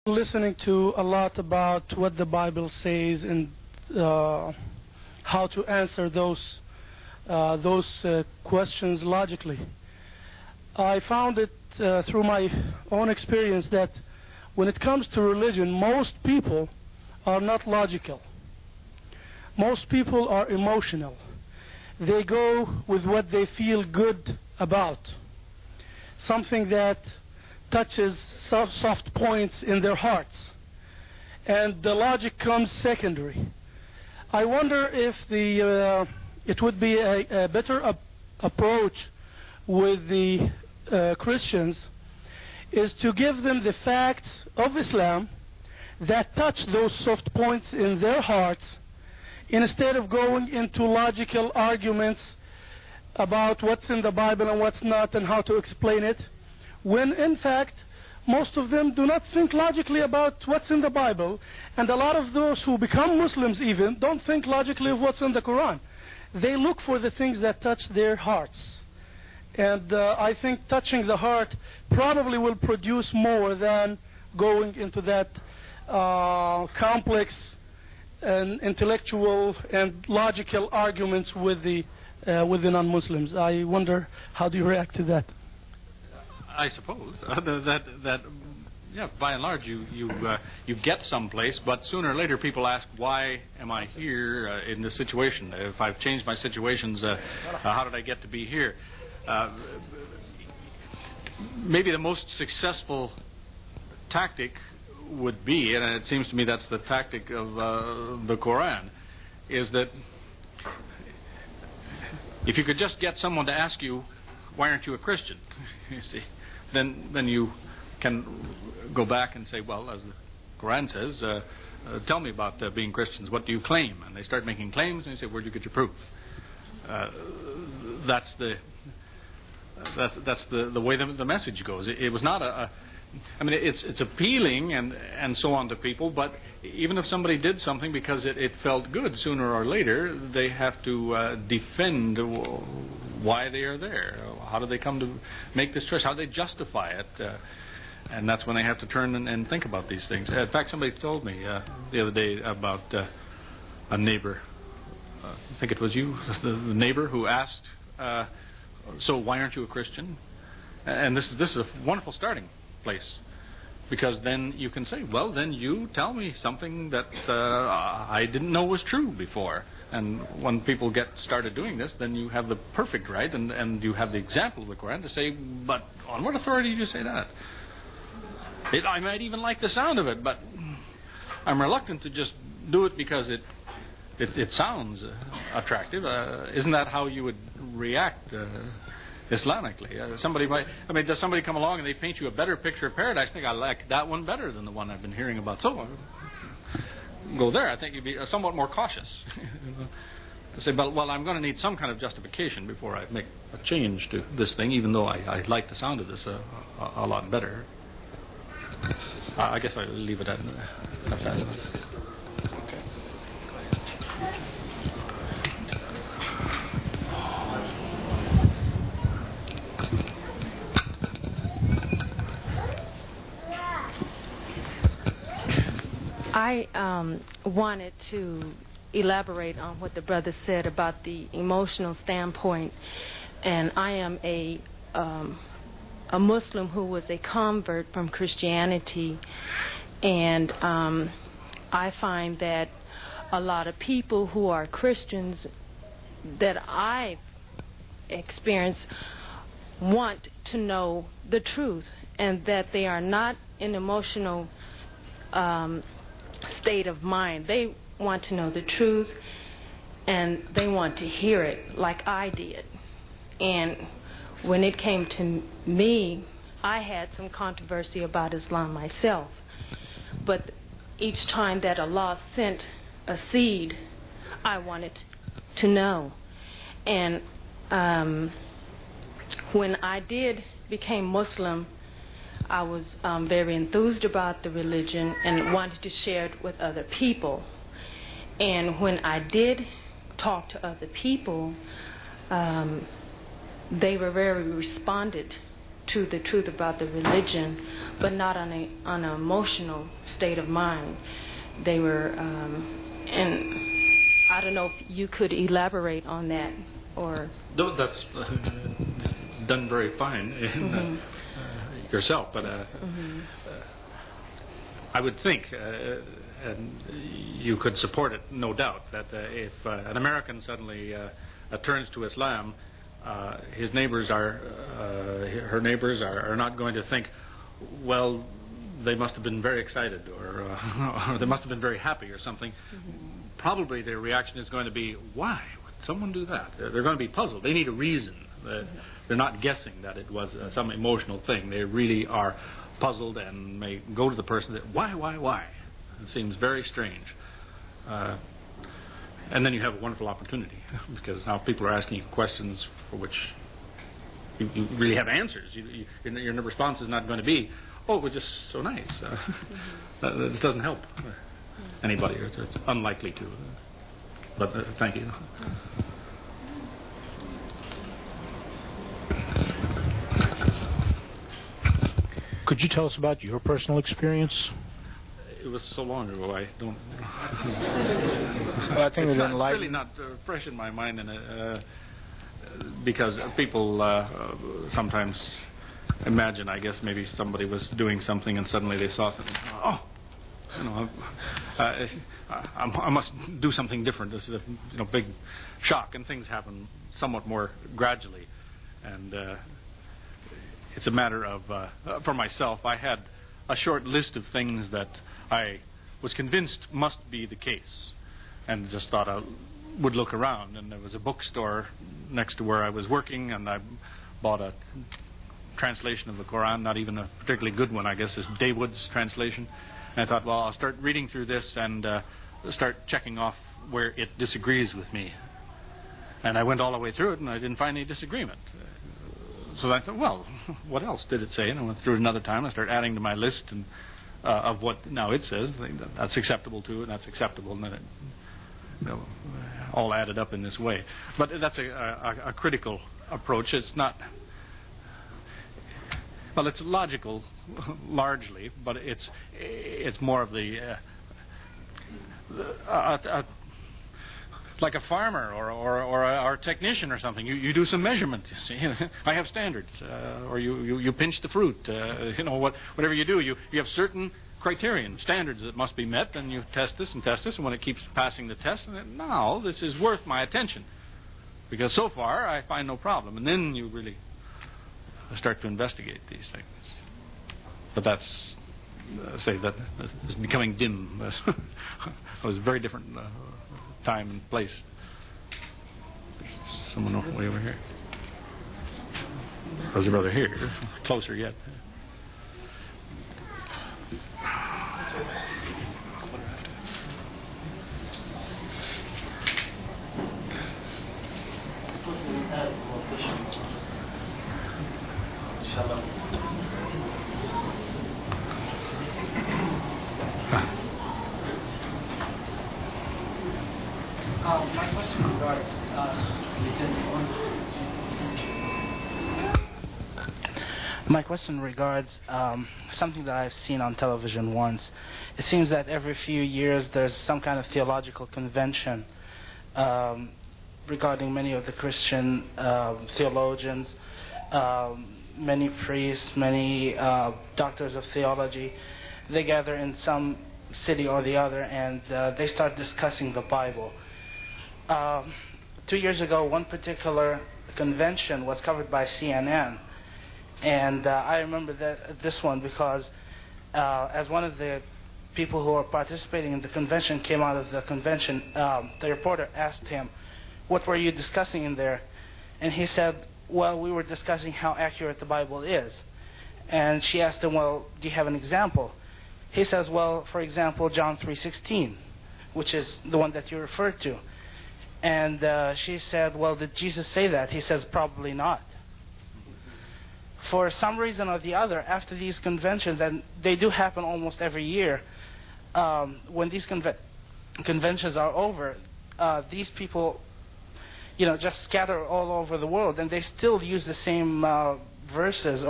Listening to a lot about what the Bible says and how to answer those questions logically. I found it through my own experience that when it comes to religion, most people are not logical. Most people are emotional. They go with what they feel good about, something that touches soft points in their hearts, and the logic comes secondary. I wonder if it would be a better approach with the Christians is to give them the facts of Islam that touch those soft points in their hearts, instead of going into logical arguments about what's in the Bible and what's not and how to explain it, when in fact most of them do not think logically about what's in the Bible, and a lot of those who become Muslims even don't think logically of what's in the Quran. They look for the things that touch their hearts. And I think touching the heart probably will produce more than going into that complex and intellectual and logical arguments with the non-Muslims. I wonder, how do you react to that? I suppose that yeah, by and large you get someplace, but sooner or later people ask, why am I here in this situation? If I've changed my situations, how did I get to be here? Maybe the most successful tactic would be, and it seems to me that's the tactic of the Quran, is that if you could just get someone to ask you, why aren't you a Christian? You see, then you can go back and say, well, as the Quran says, tell me about being Christians. What do you claim? And they start making claims, and you say, where do you get your proof? That's the way the message goes. It was not I mean, it's appealing and so on to people, but even if somebody did something because it felt good, sooner or later they have to defend why they are there. How do they come to make this choice? How do they justify it? And that's when they have to turn and think about these things. In fact, somebody told me the other day about a neighbor. I think it was you, the neighbor, who asked, so why aren't you a Christian? And this is a wonderful starting place, because then you can say, well, then you tell me something that I didn't know was true before. And when people get started doing this, then you have the perfect right, and you have the example of the Quran to say, but on what authority do you say that? I might even like the sound of it, but I'm reluctant to just do it because it sounds attractive. Isn't that how you would react Islamically? Somebody might, I mean, does somebody come along and they paint you a better picture of paradise? I think I like that one better than the one I've been hearing about. So go there. I think you'd be somewhat more cautious. To say, well, I'm going to need some kind of justification before I make a change to this thing, even though I like the sound of this a lot better. I guess I'll leave it at that. I wanted to elaborate on what the brother said about the emotional standpoint, and I am a Muslim who was a convert from Christianity, and I find that a lot of people who are Christians that I've experienced want to know the truth, and that they are not in emotional state of mind. They want to know the truth, and they want to hear it like I did. And when it came to me, I had some controversy about Islam myself. But each time that Allah sent a seed, I wanted to know. And when I did became Muslim, I was very enthused about the religion and wanted to share it with other people. And when I did talk to other people, they were very responded the truth about the religion, but not on an emotional state of mind. They were, and I don't know if you could elaborate on that, or... No, that's done very fine in, yourself, but I would think, and you could support it, no doubt, that if an American suddenly turns to Islam, his neighbors her neighbors are not going to think, well, they must have been very excited, or they must have been very happy, or something. Probably their reaction is going to be, why would someone do that? They're going to be puzzled. They need a reason. They're not guessing that it was some emotional thing. They really are puzzled and may go to the person that, why? It seems very strange. And then you have a wonderful opportunity, because now people are asking you questions for which you really have answers. Your response is not going to be, oh, it was just so nice. This doesn't help anybody. It's unlikely to. But thank you. Could you tell us about your personal experience? It was so long ago, I don't... Well, I think it's really not fresh in my mind, and because people sometimes imagine, I guess, maybe somebody was doing something and suddenly they saw something. Oh, you know, I must do something different. This is a big shock, and things happen somewhat more gradually. And it's a matter of, for myself, I had a short list of things that I was convinced must be the case, and just thought I would look around. And there was a bookstore next to where I was working, and I bought a translation of the Quran, not even a particularly good one, I guess, is Dawood's translation. And I thought, well, I'll start reading through this and start checking off where it disagrees with me. And I went all the way through it, and I didn't find any disagreement. So I thought, well, what else did it say? And I went through it another time. I started adding to my list and of what now it says. That's acceptable to it, and that's acceptable. And then it all added up in this way. But that's a critical approach. It's not... Well, it's logical, largely, but it's more of the... like a farmer or a technician or something. You do some measurement. You see, I have standards, or you pinch the fruit. Whatever you do, you have certain criterion, standards that must be met. Then you test this, and when it keeps passing the test, then now this is worth my attention, because so far I find no problem. And then you really start to investigate these things. But that's that is becoming dim. It was a very different time and place. Someone way over here. There's a brother here, closer yet. My question regards My question regards something that I've seen on television once. It seems that every few years there's some kind of theological convention regarding many of the Christian theologians, many priests, many doctors of theology. They gather in some city or the other, and they start discussing the Bible. 2 years ago, one particular convention was covered by CNN, and I remember this one because as one of the people who were participating in the convention came out of the convention, the reporter asked him, "What were you discussing in there?" And he said, "Well, we were discussing how accurate the Bible is." And she asked him, "Well, do you have an example?" He says, "Well, for example, John 3:16, which is the one that you referred to." And she said, "Well, did Jesus say that?" He says, "Probably not." For some reason or the other, after these conventions, and they do happen almost every year, when these conventions are over, these people, just scatter all over the world, and they still use the same verses or